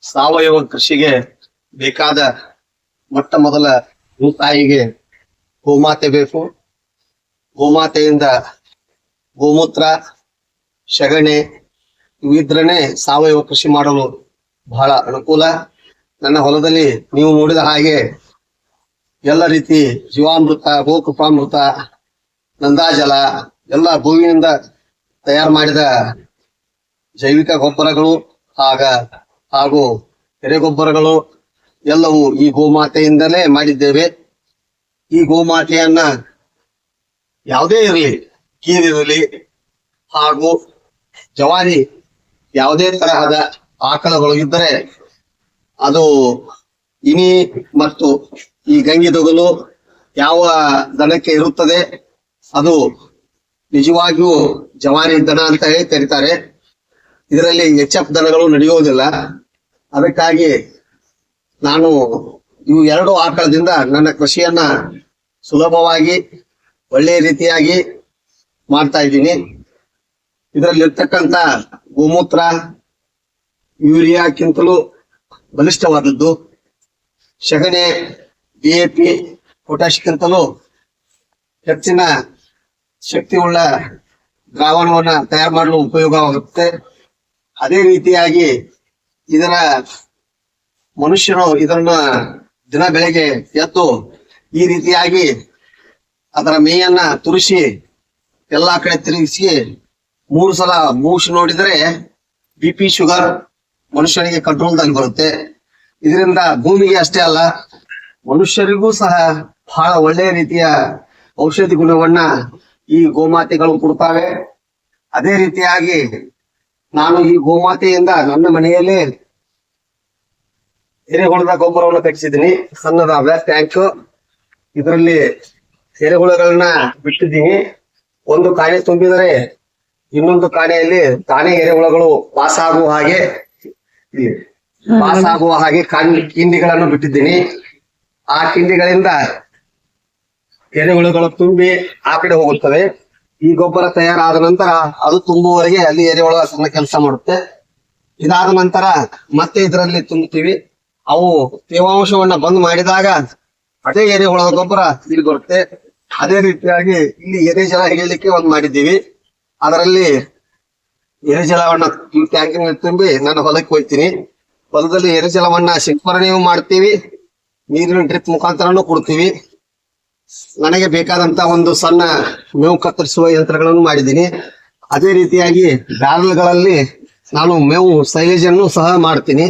ಸಾವಯವ ಕೃಷಿಗೆ ಬೇಕಾದ ಮೊಟ್ಟ ಮೊದಲ ತಾಯಿಗೆ ಗೋಮಾತೆ ಬೇಕು. ಗೋಮಾತೆಯಿಂದ ಗೋಮೂತ್ರ, ಸಗಣಿ ಇವಿದ್ರನೆ ಸಾವಯವ ಕೃಷಿ ಮಾಡಲು ಬಹಳ ಅನುಕೂಲ. ನನ್ನ ಹೊಲದಲ್ಲಿ ನೀವು ನೋಡಿದ ಹಾಗೆ ಎಲ್ಲ ರೀತಿ ಜೀವಾಮೃತ, ಗೋಕೃಪಾಮೃತ, ನಂದಾಜಲ ಎಲ್ಲ ಭೂಮಿಯಿಂದ ತಯಾರು ಮಾಡಿದ ಜೈವಿಕ ಗೊಬ್ಬರಗಳು ಹಾಗೂ ಎರೆಗೊಬ್ಬರಗಳು ಎಲ್ಲವೂ ಈ ಗೋಮಾತೆಯಿಂದಲೇ ಮಾಡಿದ್ದೇವೆ. ಈ ಗೋಮಾತೆಯನ್ನ ಯಾವುದೇ ಇರಲಿ, ಗೀರಿರಲಿ ಹಾಗೂ ಜವಾರಿ ಯಾವುದೇ ತರಹದ ಆಕಳಗಳು ಇದ್ದರೆ ಅದು ಇನಿ ಮತ್ತು ಈ ಗಂಗಿದೊಗಲು ಯಾವ ದನಕ್ಕೆ ಇರುತ್ತದೆ ಅದು ನಿಜವಾಗಿಯೂ ಜವಾರಿ ದನ ಅಂತ ಹೇಳಿ ಕರೀತಾರೆ. ಇದರಲ್ಲಿ HF ದನಗಳು ನಡೆಯುವುದಿಲ್ಲ. ಅದಕ್ಕಾಗಿ ನಾನು ಇವು ಎರಡು ಆಕಳದಿಂದ ನನ್ನ ಕೃಷಿಯನ್ನ ಸುಲಭವಾಗಿ ಒಳ್ಳೆಯ ರೀತಿಯಾಗಿ ಮಾಡ್ತಾ ಇದ್ದೀನಿ. ಇದರಲ್ಲಿರ್ತಕ್ಕಂಥ ಗೋಮೂತ್ರ ಯೂರಿಯಾಕ್ಕಿಂತಲೂ ಬಲಿಷ್ಠವಾದದ್ದು. ಸಗಣಿ DAP ಪೊಟ್ಯಾಶ್ಗಿಂತಲೂ ಹೆಚ್ಚಿನ ಶಕ್ತಿಯುಳ್ಳ ದ್ರಾವಣವನ್ನ ತಯಾರು ಮಾಡಲು ಉಪಯೋಗವಾಗುತ್ತೆ. ಅದೇ ರೀತಿಯಾಗಿ ಮನುಷ್ಯರು ಇದನ್ನ ದಿನ ಬೆಳಗ್ಗೆ ಎದ್ದು ಈ ರೀತಿಯಾಗಿ ಅದರ ಮೇಯನ್ನ ತುರಿಸಿ ಎಲ್ಲಾ ಕಡೆ ತಿರುಗಿಸಿ 3 ಸಲ ಮೂಸಿ ನೋಡಿದರೆ BP ಶುಗರ್ ಮನುಷ್ಯನಿಗೆ ಕಂಟ್ರೋಲ್ದಲ್ಲಿ ಬರುತ್ತೆ. ಇದರಿಂದ ಭೂಮಿಗೆ ಅಷ್ಟೇ ಅಲ್ಲ, ಮನುಷ್ಯರಿಗೂ ಸಹ ಬಹಳ ಒಳ್ಳೆಯ ರೀತಿಯ ಔಷಧಿ ಗುಣವನ್ನ ಈ ಗೋಮಾತೆಗಳು ಕೊಡ್ತಾವೆ. ಅದೇ ರೀತಿಯಾಗಿ ನಾನು ಈ ಗೋಮಾತೆಯಿಂದ ನನ್ನ ಮನೆಯಲ್ಲಿ ಎರೆಹುಳದ ಗೊಬ್ಬರವನ್ನು ತೆಗೆಸಿದ್ದೀನಿ. ಸಣ್ಣದಾದ ಟ್ಯಾಂಕ್, ಇದರಲ್ಲಿ ಎರೆಹುಳಗಳನ್ನ ಬಿಟ್ಟಿದ್ದೀನಿ. ಒಂದು ಕಾಣೆ ತುಂಬಿದರೆ ಇನ್ನೊಂದು ಕಾಣೆಯಲ್ಲಿ ತಾನೇ ಎರೆಹುಳಗಳು ಪಾಸ್ ಆಗುವ ಹಾಗೆ ಕಿಂಡಿಗಳನ್ನು ಬಿಟ್ಟಿದ್ದೀನಿ. ಆ ಕಿಂಡಿಗಳಿಂದ ಎರೆಹುಳುಗಳು ತುಂಬಿ ಆ ಕಡೆ ಹೋಗುತ್ತವೆ. ಈ ಗೊಬ್ಬರ ತಯಾರಾದ ನಂತರ ಅದು ತುಂಬುವವರೆಗೆ ಅಲ್ಲಿ ಎರೆಹುಳ ಸಣ್ಣ ಕೆಲಸ ಮಾಡುತ್ತೆ. ಇದಾದ ನಂತರ ಮತ್ತೆ ಇದರಲ್ಲಿ ತುಂಬುತ್ತೀವಿ. ಅವು ತೇವಾಂಶವನ್ನ ಬಂದ್ ಮಾಡಿದಾಗ ಅದೇ ಎರೆಹುಳದ ಗೊಬ್ಬರ ಇಲ್ಲಿ ಬರುತ್ತೆ. ಅದೇ ರೀತಿಯಾಗಿ ಇಲ್ಲಿ ಎರೆಜಲ ಹಿಡಿಯಲಿಕ್ಕೆ ಒಂದು ಮಾಡಿದ್ದೀವಿ. ಅದರಲ್ಲಿ ಎರೆಜಲವನ್ನ ಈ ಟ್ಯಾಂಕಿನಲ್ಲಿ ತುಂಬಿ ನಾನು ಹೊಲಕ್ಕೆ ಹೋಗ್ತೀನಿ. ಹೊಲದಲ್ಲಿ ಎರೆಜಲವನ್ನ ಸಿಂಪರಣೆಯೂ ಮಾಡ್ತೀವಿ, ನೀರಿನ ಡ್ರಿಪ್ ಮುಖಾಂತರನೂ ಕೊಡ್ತೀವಿ. ನನಗೆ ಬೇಕಾದಂತ ಒಂದು ಸಣ್ಣ ಮೇವು ಕತ್ತರಿಸುವ ಯಂತ್ರಗಳನ್ನು ಮಾಡಿದ್ದೀನಿ. ಅದೇ ರೀತಿಯಾಗಿ ಬ್ಯಾರಲ್ಗಳಲ್ಲಿ ನಾನು ಮೇವು ಸೈಲೇಜ್ ಅನ್ನು ಸಹ ಮಾಡ್ತೀನಿ.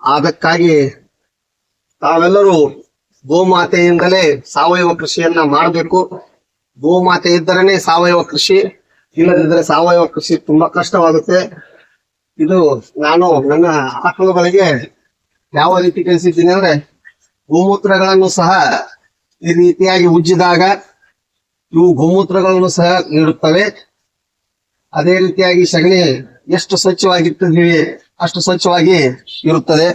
ಅದಕ್ಕಾಗಿ ತಾವೆಲ್ಲರೂ ಗೋಮಾತೆಯಿಂದಲೇ ಸಾವಯವ ಕೃಷಿಯನ್ನ ಮಾಡಬೇಕು. ಗೋಮಾತೆ ಇದ್ದರೇನೆ ಸಾವಯವ ಕೃಷಿ, ಇಲ್ಲದಿದ್ದರೆ ಸಾವಯವ ಕೃಷಿ ತುಂಬಾ ಕಷ್ಟವಾಗುತ್ತೆ. ಇದು ನಾನು ನನ್ನ ಆಕಳುಗಳಿಗೆ ಯಾವ ರೀತಿ ಕಲಿಸಿದ್ದೀನಿ ಅಂದ್ರೆ, ಗೋಮೂತ್ರಗಳನ್ನು ಸಹ ಈ ರೀತಿಯಾಗಿ ಉಜ್ಜಿದಾಗ ಇವು ಗೋಮೂತ್ರಗಳನ್ನು ಸಹ ನೀಡುತ್ತವೆ. ಅದೇ ರೀತಿಯಾಗಿ ಸಗಣಿ ಎಷ್ಟು ಸ್ವಚ್ಛವಾಗಿರ್ತಿದೀವಿ ಅಷ್ಟು ಸ್ವಚ್ಛವಾಗಿ ಇರುತ್ತದೆ.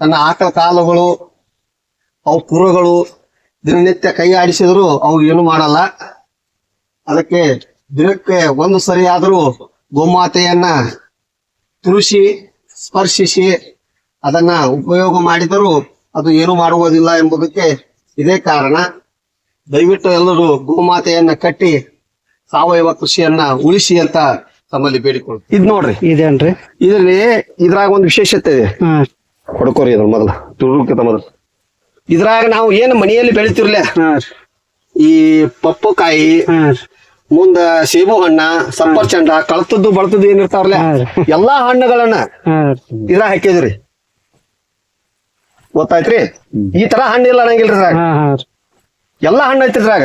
ನನ್ನ ಆಕಳ ಕಾಲುಗಳು, ಅವು ಕುರುಗಳು ದಿನನಿತ್ಯ ಕೈ ಆಡಿಸಿದ್ರು ಅವು ಏನು ಮಾಡಲ್ಲ. ಅದಕ್ಕೆ ದಿನಕ್ಕೆ ಒಂದು ಸರಿ ಆದರೂ ಗೋಮಾತೆಯನ್ನ ತುರಿಸಿ ಸ್ಪರ್ಶಿಸಿ ಅದನ್ನ ಉಪಯೋಗ ಮಾಡಿದರೂ ಅದು ಏನು ಮಾಡುವುದಿಲ್ಲ ಎಂಬುದಕ್ಕೆ ಇದೇ ಕಾರಣ. ದಯವಿಟ್ಟು ಎಲ್ಲರೂ ಗೋಮಾತೆಯನ್ನ ಕಟ್ಟಿ ಸಾವಯವ ಕೃಷಿಯನ್ನ ಉಳಿಸಿ ಅಂತ ತಮ್ಮಲ್ಲಿ ಬೇಡಿಕೊಳ್ಳಿ. ಇದ್ ನೋಡ್ರಿ, ಇದೇನ್ರಿ? ಇದ್ರಾಗ ಒಂದು ವಿಶೇಷತೆ ಇದೆ. ಹೊಡ್ಕೋರಿ ಇದ್ರ ಮೊದಲ ತುಳುಕಿತ ಮೊದಲು. ಇದ್ರಾಗ ನಾವು ಏನು ಮನೆಯಲ್ಲಿ ಬೆಳಿತಿರ್ಲ, ಈ ಪಪ್ಪುಕಾಯಿ, ಮುಂದ ಸೇಬು ಹಣ್ಣ, ಸಫರ್ಚಂಡ, ಕಳತದ್ದು ಬಳತದ್ದು ಏನಿರ್ತಾವ್ರಲ್ಲ ಎಲ್ಲಾ ಹಣ್ಣುಗಳನ್ನ ಇದ್ರಾಗ ಹಾಕಿದ್ರಿ. ಗೊತ್ತಾಯ್ತ್ರಿ? ಈ ತರ ಹಣ್ಣು ಇಲ್ಲ ಅನ್ನಂಗಿಲ್ರಿ ಇದ್ರಾಗ. ಎಲ್ಲಾ ಹಣ್ಣು ಐತಿದ್ರಾಗ.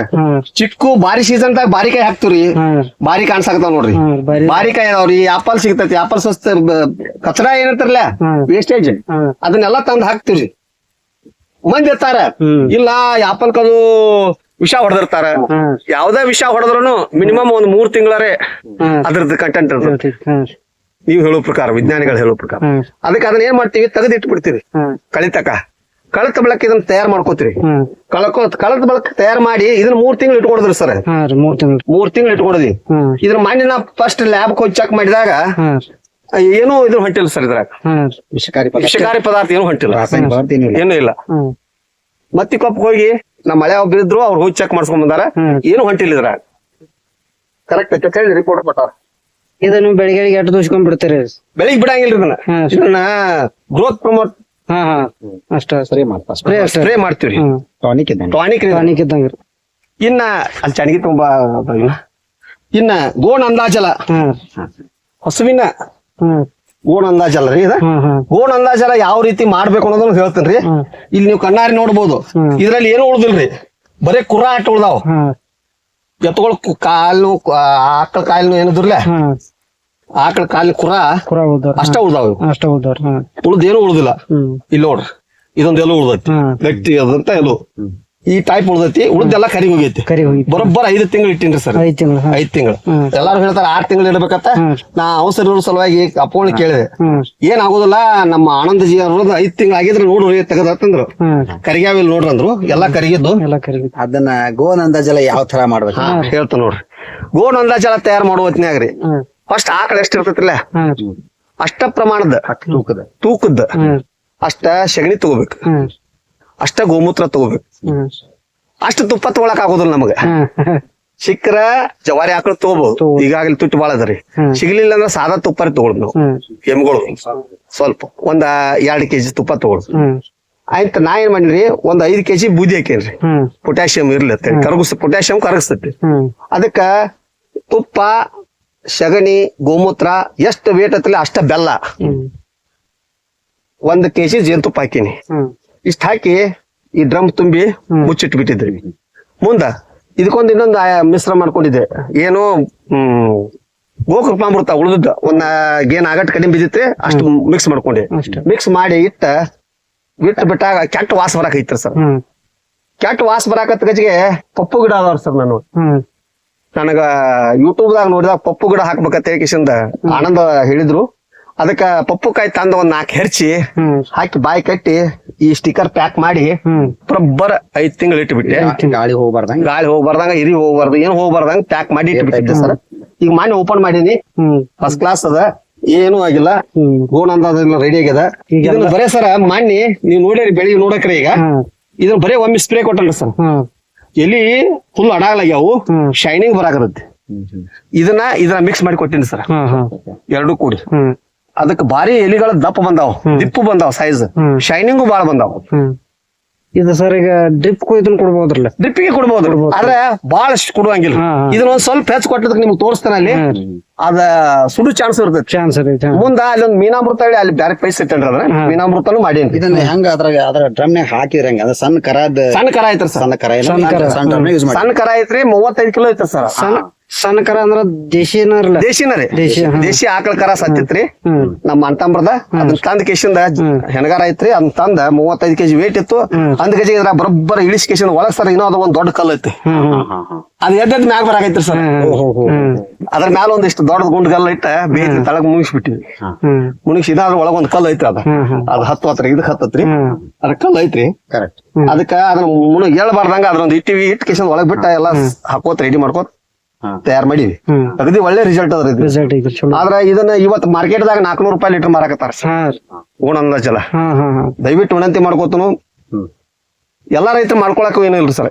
ಚಿಕ್ಕು ಬಾರಿ ಸೀಸನ್ದಾಗ ಬಾರಿಕಾಯಿ ಹಾಕ್ತಿವ್ರಿ. ಬಾರಿ ಕಾಣ್ಸಾಕತಾವ ನೋಡ್ರಿ. ಬಾರಿಕಾಯಿ ಅದಾವ್ರಿ. ಆಪಲ್ ಸಿಗ್ತೈತಿ. ಆಪಲ್ ಸ್ವಸ್ಥ ಕಚರಾ ಏನಿರ್ತಾರಲ್ಲ ವೇಸ್ಟೇಜ್, ಅದನ್ನೆಲ್ಲಾ ತಂದ್ ಹಾಕ್ತಿವ್ರಿ. ಮಂದಿ ಇರ್ತಾರ, ಇಲ್ಲ ಆಪಲ್ ಕದು ವಿಷ ಹೊಡೆದಿರ್ತಾರ. ಯಾವ್ದೇ ವಿಷ ಹೊಡೆದ್ರು ಮಿನಿಮಮ್ ಒಂದ್ 3 ತಿಂಗಳೇ ಅದ್ರದ್ದು ಕಂಟೆಂಟ್ ಇರ್ತೈತಿ. ನೀವು ಹೇಳೋ ಪ್ರಕಾರ, ವಿಜ್ಞಾನಿಗಳು ಹೇಳೋ ಪ್ರಕಾರ. ಅದಕ್ಕೆ ಅದನ್ನ ಏನ್ ಮಾಡ್ತೀವಿ, ತೆಗೆದಿಟ್ಟು ಬಿಡ್ತೀವಿ. ಕಳತ ಬಳಕ ಇದನ್ನ ತಯಾರು ಮಾಡ್ಕೋತೀರಿ. ಕಳತ ಬಳಕ ತಯಾರು ಮಾಡಿ ಇದನ್ನ 3 ತಿಂಗಳು ಇಟ್ಕೊಂಡಿದ್ರಿ ಸರ್. 3 ತಿಂಗಳು ಇಟ್ಕೊಂಡಿದ್ವಿ. ಇದ್ರ ಮಣ್ಣಿನ ಫಸ್ಟ್ ಲ್ಯಾಬ್ ಹೋಗಿ ಚೆಕ್ ಮಾಡಿದಾಗ ಏನು ಇದು ಹೊಂಟಿಲ್ಲ ಸರ್ ಇದ್ರಾಗ. ವಿಷಕಾರಿ ಪದಾರ್ಥ ಏನು ಹೊಂಟಿಲ್ಲ, ಏನೂ ಇಲ್ಲ. ಮತ್ತಿ ಕೊಪ್ಪಕ್ಕೆ ಹೋಗಿ ನಮ್ಮ ಮಳೆ ಒಬ್ರು ಇದ್ರು ಅವ್ರು ಹೋಗಿ ಚೆಕ್ ಮಾಡ್ಸ್ಕೊಂಡ್ ಬಂದಾರ, ಏನು ಹೊಂಟಿಲ್ಲ ಇದ್ರಾಗ. ಕರೆಕ್ಟ್ ಹೇಳಿ ರಿಪೋರ್ಟ್ ಕೊಟ್ಟಾರ. ಇದನ್ನು ಬೆಳಿಗ್ಗೆ ಎಟ್ಟು ದೂಸ್ಕೊಂಡ್ ಬಿಡ್ತೀರಿ? ಬೆಳಿಗ್ಗೆ ಬಿಡಂಗಿಲ್ರಿ ಇದನ್ನ ಗ್ರೋತ್ ಪ್ರಮೋಟ್ ಅಷ್ಟ ಸ್ಪ್ರೇ ಮಾಡ್ತೀವ್ರಿ. ಟಾನಿಕ್ ಇದ್ದಂಗ. ಇನ್ನ ಅಲ್ಲಿ ಚೆನ್ನಾಗಿ ತುಂಬಾ ಇನ್ನ ಗೋಣ ಅಂದಾಜಲ, ಹಸುವಿನ ಗೋಣ ಅಂದಾಜಲ ರೀ ಇದ. ಗೋಣ ಅಂದಾಜಲ ಯಾವ ರೀತಿ ಮಾಡ್ಬೇಕು ಅನ್ನೋದನ್ನ ಹೇಳ್ತೇನ್ರಿ. ಇಲ್ಲಿ ನೀವು ಕಣ್ಣಾರಿ ನೋಡ್ಬೋದು, ಇದ್ರಲ್ಲಿ ಏನು ಉಳ್ದಿಲ್ರಿ, ಬರೇ ಕುರ ಆಟ ಉಳ್ದಾವ್. ಎತ್ತುಗಳು ಕಾಲು ಆಕಳ ಕಾಯಿಲ್ನು ಏನಿದ್ರಲ್ಲ, ಆಕಳ ಕಾಲಿನ ಕುರ ಅಷ್ಟ ಉಳ್ದಾವ್. ಉಳ್ದೇನು ಉಳ್ದಿಲ್ಲ. ಇಲ್ಲಿ ನೋಡ್ರಿ, ಇದೊಂದು ಎಲ್ಲೂ ಉಳ್ದೈತಿ, ಗಟ್ಟಿ ಅದಂತ ಎಲ್ಲೂ ಈ ಟೈಪ್ ಉಳ್ದೈತಿ. ಉಳ್ದೆಲ್ಲ ಕರಿ ಹೋಗೈತಿ. ಬರೋಬ್ಬರ 5 ತಿಂಗಳು ಇಟ್ಟಿನ್ರಿ ಸರ್. 5 ತಿಂಗಳು. ಎಲ್ಲಾರು ಹೇಳ್ತಾರ 6 ತಿಂಗಳು ಇಡ್ಬೇಕಂತ. ನಾ ಔಷಧ ಇರೋ ಸಲುವಾಗಿ ಅಪ್ಪೋಣಿ ಕೇಳಿದೆ, ಏನ್ ಆಗೋದಿಲ್ಲ ನಮ್ಮ ಆನಂದಜಿ ಅವ್ರದ್ದು 5 ತಿಂಗಳು ಆಗಿದ್ರೆ ನೋಡ್ರಿ ತೆಗದಂದ್ರು. ಕರಿಗಾವಿಲ್ ನೋಡ್ರಿ ಅಂದ್ರು, ಎಲ್ಲಾ ಕರಿಗಿದ್ದು. ಅದನ್ನ ಗೋನ್ ಅಂದಾಜಲ ಯಾವ ತರ ಮಾಡ್ಬೇಕು ಹೇಳ್ತ ನೋಡ್ರಿ. ಗೋನ್ ಅಂದಾಜಲ ತಯಾರು ಮಾಡುವ ಹೊತ್ನ್ಯಾಗ್ರಿ ಫಸ್ಟ್ ಆಕಳ ಎಷ್ಟ್ ಇರ್ತೈತಿಲ್ಲ ಅಷ್ಟ ಪ್ರಮಾಣದ ತೂಕದ ಅಷ್ಟ ಸಗಣಿ ತಗೋಬೇಕು, ಅಷ್ಟ ಗೋಮೂತ್ರ ತಗೋಬೇಕು. ಅಷ್ಟು ತುಪ್ಪ ತಗೊಳಕ್ ಆಗೋದಿಲ್ಲ ನಮಗ. ಸಿಕ್ಕ್ರ ಜವಾರಿ ಆಕಳ ತಗೋಬಹುದು, ಈಗಾಗಲೇ ತುಟ್ಟಿ ಬಾಳ ಅದರಿ. ಸಿಗ್ಲಿಲ್ಲ ಅಂದ್ರೆ ಸಾದಾ ತುಪ್ಪ ತಗೊಳುದು ನಾವು. ಎಮ್ಗಳು ಸ್ವಲ್ಪ ಒಂದ್ 2 kg ತುಪ್ಪ ತಗೊಳುದು. ಆಯ್ತು, ನಾ ಏನ್ ಮಾಡಿರಿ ಒಂದ್ 5 kg ಬೂದಿ ಹಾಕೇನ್ರಿ, ಪೊಟ್ಯಾಸಿಯಂ ಇರ್ಲಿ ಪೊಟ್ಯಾಸಿಯಂ ಕರಗಿಸ್ತೈತಿ. ಅದಕ್ಕ ತುಪ್ಪ, ಸಗಣಿ, ಗೋಮೂತ್ರ ಎಷ್ಟ್ ವೇಟ್ ಐತಿಲ್ಲ ಅಷ್ಟ ಬೆಲ್ಲ, 1 kg ಜೇನುತುಪ್ಪ ಹಾಕಿನಿ. ಇಷ್ಟ ಹಾಕಿ ಈ ಡ್ರಮ್ ತುಂಬಿ ಮುಚ್ಚಿಟ್ಟು ಬಿಟ್ಟಿದ್ರಿ. ಮುಂದ ಇದಕ್ಕೊಂದು ಇನ್ನೊಂದು ಮಿಶ್ರ ಮಾಡ್ಕೊಂಡಿದ್ದೆ. ಏನು ಗೋಕೃಪಾಮೃತ ಉಳಿದ ಒಂದ್ ಗೇನ್ ಆಗಟ್ ಕಡಿಮೆ ಬಿದ್ದಿತ್ರಿ, ಅಷ್ಟು ಮಿಕ್ಸ್ ಮಾಡ್ಕೊಂಡೆ. ಮಿಕ್ಸ್ ಮಾಡಿ ಬಿಟ್ಟು ಬಿಟ್ಟಾಗ ಕೆಟ್ಟ ವಾಸ ಬರಾಕೈತ್ರಿ ಸರ್. ಕೆಟ್ಟ ವಾಸ ಬರಾಕತ್ ಗಜಿಗೆ ಪಪ್ಪು ಗಿಡ ಅದಾವ್ರಿ ಸರ್. ನನಗ ಯೂಟ್ಯೂಬ್ದಾಗ ನೋಡಿದಾಗ ಪಪ್ಪು ಗಿಡ ಹಾಕ್ಬೇಕಂತ ಹೇಳಿಕಿಸಿಂದ ಆನಂದ ಹೇಳಿದ್ರು. ಅದಕ್ಕ ಪಪ್ಪು ಕಾಯಿ ತಂದ 4 ಹೆರ್ಚಿ ಹಾಕಿ ಬಾಯಿ ಕಟ್ಟಿ ಈ ಸ್ಟಿಕರ್ ಪ್ಯಾಕ್ ಮಾಡಿ ಬರೋಬ್ಬರ 5 ತಿಂಗಳು ಇಟ್ಬಿಟ್ಟೆ. ಗಾಳಿ ಹೋಗ್ಬಾರ್ದಂಗ ಇರಿ ಹೋಗ್ಬಾರ್ದು ಏನು ಹೋಗ್ಬಾರ್ದಂಗ ಪ್ಯಾಕ್ ಮಾಡಿ ಇಟ್ಬಿಟ್ಟಿದ್ದೆ ಸರ್. ಈಗ ಮಾಡಿ ಓಪನ್ ಮಾಡೀನಿ, ಫಸ್ಟ್ ಕ್ಲಾಸ್ ಅದ, ಏನೂ ಆಗಿಲ್ಲ. ಗೋಣ ಅಂದಾಜೆಲ್ಲ ರೆಡಿ ಆಗ್ಯದ. ಇದನ್ನ ಬರೇ ಸರ್ ಮಾಡಿ ನೀವ್ ನೋಡಿರಿ ಬೆಳಿಗ್ಗೆ ನೋಡಕ್ರಿ. ಈಗ ಇದನ್ನ ಬರೇ ಒಮ್ಮೆ ಸ್ಪ್ರೇ ಕೊಟ್ಟಲ್ರಿ ಸರ್, ಎಲಿ ಫುಲ್ ಅಡಾಗ್ಲಾಗ್ಯಾವು, ಶೈನಿಂಗ್ ಬರಾಕತ್ತೈತಿ. ಇದನ್ನ ಮಿಕ್ಸ್ ಮಾಡಿ ಕೊಟ್ಟಿನಿ ಸರ್, 2 ಕೂಡಿ. ಅದಕ್ ಭಾರಿ ಎಲಿಗಳ ದಪ್ಪ ಬಂದಾವ್, ದಿಪ್ಪು ಬಂದಾವ್, ಸೈಜ್ ಶೈನಿಂಗು ಬಾಳ ಬಂದಾವ್. ಇದು ಸರ್ ಈಗ ಡ್ರಿಪ್ ಇದನ್ನ ಕೊಡ್ಬೋದ್ರಲ್ಲ? ಡ್ರಿಪ್ಪಿಗೆ ಕೊಡ್ಬೋದು, ಆದ್ರೆ ಬಹಳಷ್ಟು ಕೊಡುವಂಗಿಲ್ಲ. ಇದನ್ನ ಒಂದ್ ಸ್ವಲ್ಪ ಹೆಚ್ಚು ಕೊಟ್ಟದಕ್ಕೆ ನಿಮ್ಗೆ ತೋರಿಸ್ತಾನೆ. ಅಲ್ಲಿ ಅದ ಸುಡು ಚಾನ್ಸ್ ಇರ್ತೈತಿ. ಮುಂದ ಅಲ್ಲಿ ಒಂದು ಮೀನಾಮೃತ ಹೇಳಿ ಅಲ್ಲಿ ಬ್ಯಾರೆ ಪೈಸೆ ಇಟ್ಟೇನ್ರಿ, ಅದ್ರ ಮೀನಾಮೃತನು ಮಾಡೇನಿ. ಇದನ್ನ ಹೆಂಗ ಅದ್ರ ಡ್ರಮ್ನಾಗ ಹಾಕಿದ್ರ ಹೆಂಗ? ಅದ ಸಣ್ಣ ಕರ ಐತ್ರಿ ಸರ್. ಸಣ್ಣ ಕರ ಐತ್ರಿ, 35 ಕಿಲೋ ಐತ್ರಿ ಸರ್. ಸಣ್ಣ ಕರ ಅಂದ್ರ ದೇಶಿ ಆಕಳ ಕರ ಸತ್ತಿತ್ರಿ ನಮ್ಮ ಅಂತಂಬ್ರದ. ಅದನ್ನ ತಂದ ಕೇಶಿಂದ ಹೆಣಗಾರ ಐತ್ರಿ, ಅದನ್ನ ತಂದ 35 kg ವೇಟ್ ಇತ್ತು. ಅಂದ್ ಕೆಜಿ ಇದ್ರ ಬರೋಬ್ಬರ ಇಳಿಸ್ ಕೇಶಿಂದ ಒಳಗ್ ಸರ್ ಇನ್ನೂ ಅದ ಒಂದ್ ದೊಡ್ಡ ಕಲ್ಲು ಐತಿ. ಅದ್ ಎದ್ದದ್ ಮ್ಯಾಗ ಬರಾಕೈತ್ರಿ ಸರ್. ಅದ್ರ ಮ್ಯಾಲ ಒಂದಿಷ್ಟು ದೊಡ್ಡ ಗುಂಡ್ ಕಲ್ಲು ಇಟ್ಟ ಬೇಗ ತಳಗ್ ಮುಗಿಸ್ಬಿಟ್ಟಿವಿ. ಮುಗಿಸಿ ಇದಾದ್ರ ಒಳಗ್ ಒಂದ್ ಕಲ್ಲು ಐತ್ರಿ. ಅದ್ ಹತ್ತತ್ರಿ, ಇದಕ್ ಹತ್ತತ್ರಿ, ಅದ್ರ ಕಲ್ಲು ಐತ್ರಿ. ಅದಕ್ಕ ಅದನ್ನ ಮುಣಗ್ ಹೇಳ್ಬಾರ್ದಂಗ ಅದ್ರೊಂದ್ ಇಟ್ಟಿವಿ. ಇಟ್ ಕೇಶಿಂದ ಒಳಗ್ ಬಿಟ್ಟ ಎಲ್ಲಾ ಹಾಕೋತ್ ರೆಡಿ ಮಾಡ್ಕೋತ್ ತಯಾರು ಮಾಡಿವಿ. ಅಗದಿ ಒಳ್ಳೆ ರಿಸಲ್ಟ್ ಅದ್ರ. ಆದ್ರ ಇದನ್ನ ಇವತ್ತು ಮಾರ್ಕೆಟ್ ದಾಗ 400 ರೂಪಾಯಿ ಲೀಟರ್ ಮಾರಾಕತ್ತಾರ ಗೋಣ ಅಂದಾಜಲ. ದಯವಿಟ್ಟು ವಿನಂತಿ ಮಾಡ್ಕೋತನು, ಎಲ್ಲಾ ರೈತರು ಮಾಡ್ಕೊಳಕ್ ಏನೂ ಇಲ್ರಿ ಸರ್.